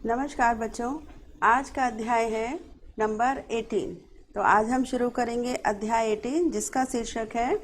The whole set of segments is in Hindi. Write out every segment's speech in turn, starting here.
नमस्कार बच्चों, आज का अध्याय है नंबर 18। तो आज हम शुरू करेंगे अध्याय 18 जिसका शीर्षक है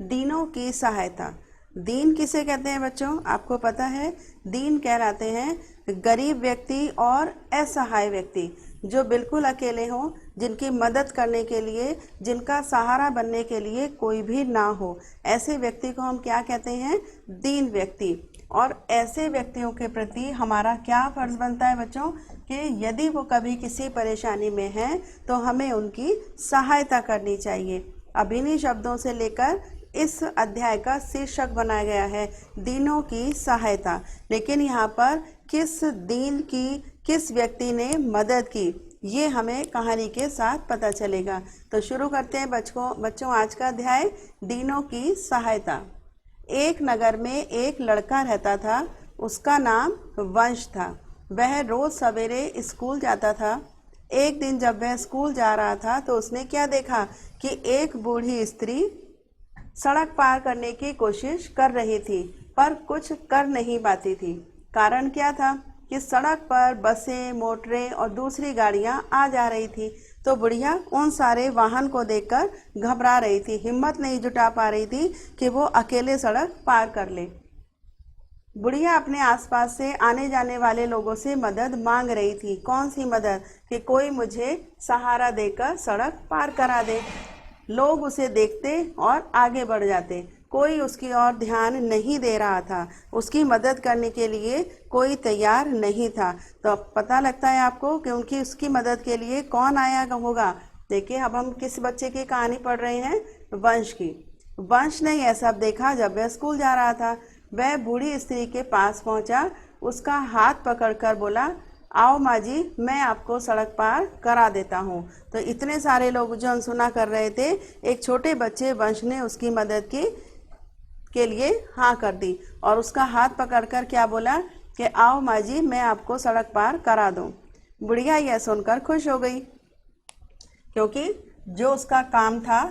दीनों की सहायता। दीन किसे कहते हैं बच्चों? आपको पता है, दीन कहलाते हैं गरीब व्यक्ति और असहाय व्यक्ति जो बिल्कुल अकेले हों, जिनकी मदद करने के लिए, जिनका सहारा बनने के लिए कोई भी ना हो। ऐसे व्यक्ति को हम क्या कहते हैं? दीन व्यक्ति। और ऐसे व्यक्तियों के प्रति हमारा क्या फर्ज बनता है बच्चों कि यदि वो कभी किसी परेशानी में हैं तो हमें उनकी सहायता करनी चाहिए। अब इन्हीं शब्दों से लेकर इस अध्याय का शीर्षक बनाया गया है दीनों की सहायता। लेकिन यहाँ पर किस दीन की, किस व्यक्ति ने मदद की, ये हमें कहानी के साथ पता चलेगा। तो शुरू करते हैं बच्चों आज का अध्याय दीनों की सहायता। एक नगर में एक लड़का रहता था, उसका नाम वंश था। वह रोज सवेरे स्कूल जाता था। एक दिन जब वह स्कूल जा रहा था तो उसने क्या देखा कि एक बूढ़ी स्त्री सड़क पार करने की कोशिश कर रही थी, पर कुछ कर नहीं पाती थी। कारण क्या था कि सड़क पर बसें, मोटरें और दूसरी गाड़ियां आ जा रही थी। तो बुढ़िया उन सारे वाहन को देखकर घबरा रही थी, हिम्मत नहीं जुटा पा रही थी कि वो अकेले सड़क पार कर ले। बुढ़िया अपने आसपास से आने जाने वाले लोगों से मदद मांग रही थी। कौन सी मदद? कि कोई मुझे सहारा देकर सड़क पार करा दे। लोग उसे देखते और आगे बढ़ जाते। कोई उसकी ओर ध्यान नहीं दे रहा था, उसकी मदद करने के लिए कोई तैयार नहीं था। तो अब पता लगता है आपको कि उसकी मदद के लिए कौन आया होगा। देखिए, अब हम किस बच्चे की कहानी पढ़ रहे हैं? वंश की। वंश ने यह सब देखा जब वह स्कूल जा रहा था। वह बूढ़ी स्त्री के पास पहुंचा, उसका हाथ पकड़कर बोला, आओ माँ जी, मैं आपको सड़क पार करा देता हूँ। तो इतने सारे लोग जो अनसुना कर रहे थे, एक छोटे बच्चे वंश ने उसकी मदद की के लिए हाँ कर दी और उसका हाथ पकड़कर क्या बोला कि आओ माँ जी, मैं आपको सड़क पार करा दूँ। बुढ़िया यह सुनकर खुश हो गई, क्योंकि जो उसका काम था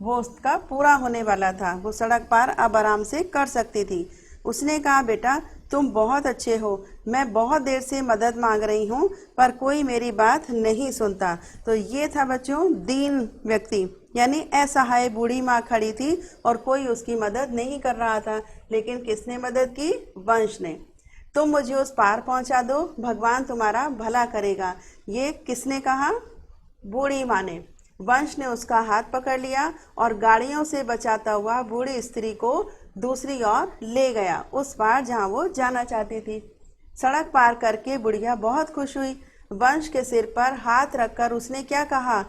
वो उसका पूरा होने वाला था। वो सड़क पार अब आराम से कर सकती थी। उसने कहा, बेटा तुम बहुत अच्छे हो, मैं बहुत देर से मदद मांग रही हूँ पर कोई मेरी बात नहीं सुनता। तो ये था बच्चों दीन व्यक्ति, यानी असहाय बूढ़ी माँ खड़ी थी और कोई उसकी मदद नहीं कर रहा था। लेकिन किसने मदद की? वंश ने। तुम मुझे उस पार पहुँचा दो, भगवान तुम्हारा भला करेगा। ये किसने कहा? बूढ़ी माँ ने। वंश ने उसका हाथ पकड़ लिया और गाड़ियों से बचाता हुआ बूढ़ी स्त्री को दूसरी ओर ले गया, उस पार जहाँ वो जाना चाहती थी। सड़क पार करके बुढ़िया बहुत खुश हुई। वंश के सिर पर हाथ रखकर उसने क्या कहा?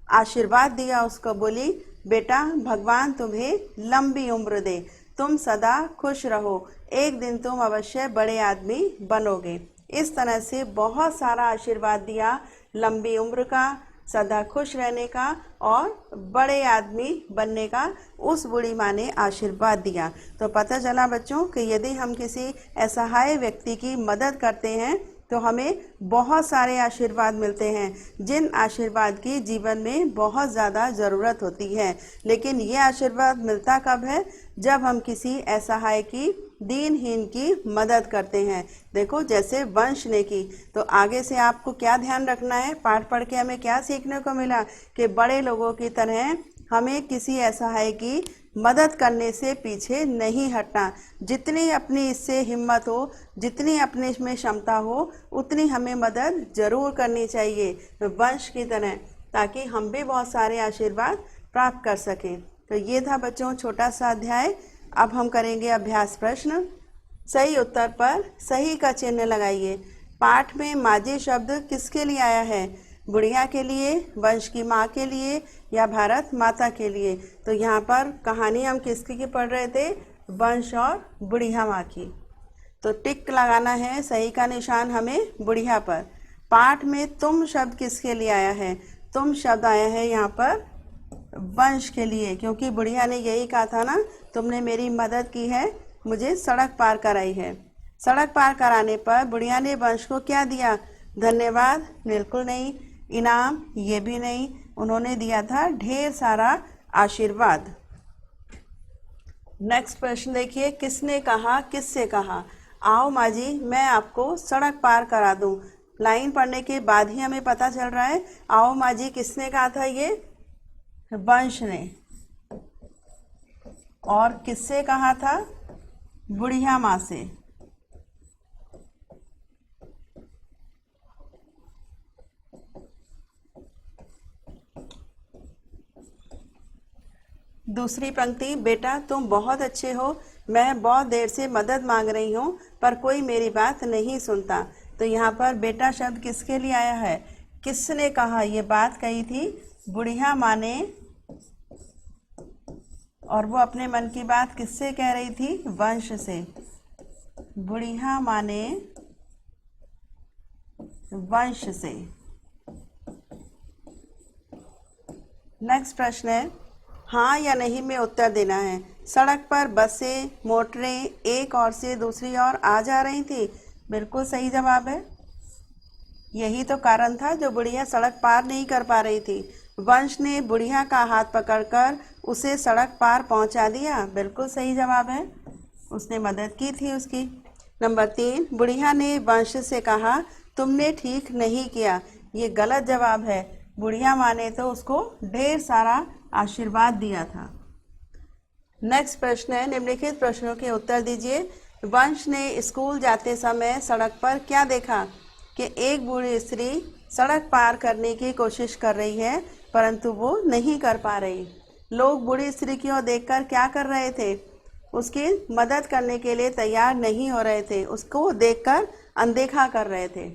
आशीर्वाद दिया उसको। बोली, बेटा भगवान तुम्हें लंबी उम्र दे, तुम सदा खुश रहो, एक दिन तुम अवश्य बड़े आदमी बनोगे। इस तरह से बहुत सारा आशीर्वाद दिया, लंबी उम्र का, सदा खुश रहने का और बड़े आदमी बनने का उस बूढ़ी माँ ने आशीर्वाद दिया। तो पता चला बच्चों कि यदि हम किसी असहाय व्यक्ति की मदद करते हैं तो हमें बहुत सारे आशीर्वाद मिलते हैं, जिन आशीर्वाद की जीवन में बहुत ज़्यादा ज़रूरत होती है। लेकिन ये आशीर्वाद मिलता कब है? जब हम किसी असहाय की, दीनहीन की मदद करते हैं। देखो, जैसे वंश ने की। तो आगे से आपको क्या ध्यान रखना है? पाठ पढ़ के हमें क्या सीखने को मिला कि बड़े लोगों की तरह हमें किसी असहाय की मदद करने से पीछे नहीं हटना। जितनी अपनी इससे हिम्मत हो, जितनी अपने में क्षमता हो, उतनी हमें मदद जरूर करनी चाहिए वंश की तरह, ताकि हम भी बहुत सारे आशीर्वाद प्राप्त कर सकें। तो ये था बच्चों छोटा सा अध्याय। अब हम करेंगे अभ्यास प्रश्न। सही उत्तर पर सही का चिन्ह लगाइए। पाठ में माझी शब्द किसके लिए आया है? बुढ़िया के लिए, वंश की माँ के लिए या भारत माता के लिए? तो यहाँ पर कहानी हम किसकी पढ़ रहे थे? वंश और बुढ़िया माँ की। तो टिक लगाना है, सही का निशान हमें बुढ़िया पर। पाठ में तुम शब्द किसके लिए आया है? तुम शब्द आया है यहाँ पर वंश के लिए, क्योंकि बुढ़िया ने यही कहा था ना, तुमने मेरी मदद की है, मुझे सड़क पार कराई है। सड़क पार कराने पर बुढ़िया ने वंश को क्या दिया? धन्यवाद? बिल्कुल नहीं। इनाम? ये भी नहीं। उन्होंने दिया था ढेर सारा आशीर्वाद। नेक्स्ट प्रश्न देखिए, किसने कहा, किससे कहा? आओ माँ जी, मैं आपको सड़क पार करा दूं। लाइन पढ़ने के बाद ही हमें पता चल रहा है। आओ माँ जी किसने कहा था ये? वंश ने। और किससे कहा था? बुढ़िया माँ से। दूसरी पंक्ति, बेटा तुम बहुत अच्छे हो, मैं बहुत देर से मदद मांग रही हूँ पर कोई मेरी बात नहीं सुनता। तो यहाँ पर बेटा शब्द किसके लिए आया है? किसने कहा ये बात कही थी? बुढ़िया माँ ने। और वो अपने मन की बात किससे कह रही थी? वंश से। बुढ़िया माँ ने वंश से। नेक्स्ट प्रश्न है, हाँ या नहीं में उत्तर देना है। सड़क पर बसें, मोटरें एक ओर से दूसरी ओर आ जा रही थी। बिल्कुल सही जवाब है। यही तो कारण था जो बुढ़िया सड़क पार नहीं कर पा रही थी। वंश ने बुढ़िया का हाथ पकड़कर उसे सड़क पार पहुंचा दिया। बिल्कुल सही जवाब है, उसने मदद की थी उसकी। नंबर 3, बुढ़िया ने वंश से कहा तुमने ठीक नहीं किया। ये गलत जवाब है। बुढ़िया माँ ने तो उसको ढेर सारा आशीर्वाद दिया था। नेक्स्ट प्रश्न है, निम्नलिखित प्रश्नों के उत्तर दीजिए। वंश ने स्कूल जाते समय सड़क पर क्या देखा? कि एक बूढ़ी स्त्री सड़क पार करने की कोशिश कर रही है परंतु वो नहीं कर पा रही। लोग बूढ़ी स्त्री की ओर देखकर क्या कर रहे थे? उसकी मदद करने के लिए तैयार नहीं हो रहे थे, उसको देखकर अनदेखा कर रहे थे।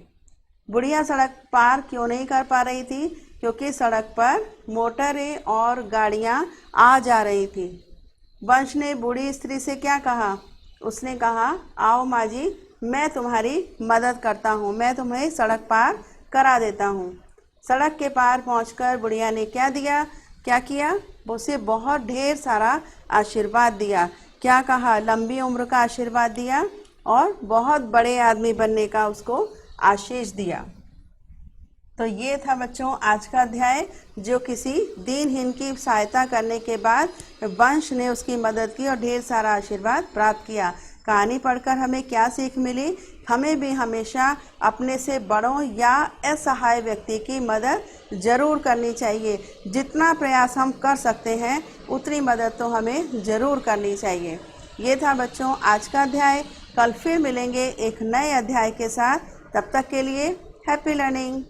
बुढ़िया सड़क पार क्यों नहीं कर पा रही थी? क्योंकि सड़क पर मोटरें और गाड़ियां आ जा रही थी। वंश ने बूढ़ी स्त्री से क्या कहा? उसने कहा आओ माँ जी मैं तुम्हारी मदद करता हूँ, मैं तुम्हें सड़क पार करा देता हूँ। सड़क के पार पहुंचकर बुढ़िया ने क्या किया? उसे बहुत ढेर सारा आशीर्वाद दिया। क्या कहा? लंबी उम्र का आशीर्वाद दिया और बहुत बड़े आदमी बनने का उसको आशीष दिया। तो ये था बच्चों आज का अध्याय, जो किसी दीनहीन की सहायता करने के बाद वंश ने उसकी मदद की और ढेर सारा आशीर्वाद प्राप्त किया। कहानी पढ़कर हमें क्या सीख मिली? हमें भी हमेशा अपने से बड़ों या असहाय व्यक्ति की मदद जरूर करनी चाहिए। जितना प्रयास हम कर सकते हैं उतनी मदद तो हमें ज़रूर करनी चाहिए। ये था बच्चों आज का अध्याय। कल फिर मिलेंगे एक नए अध्याय के साथ। तब तक के लिए हैप्पी लर्निंग।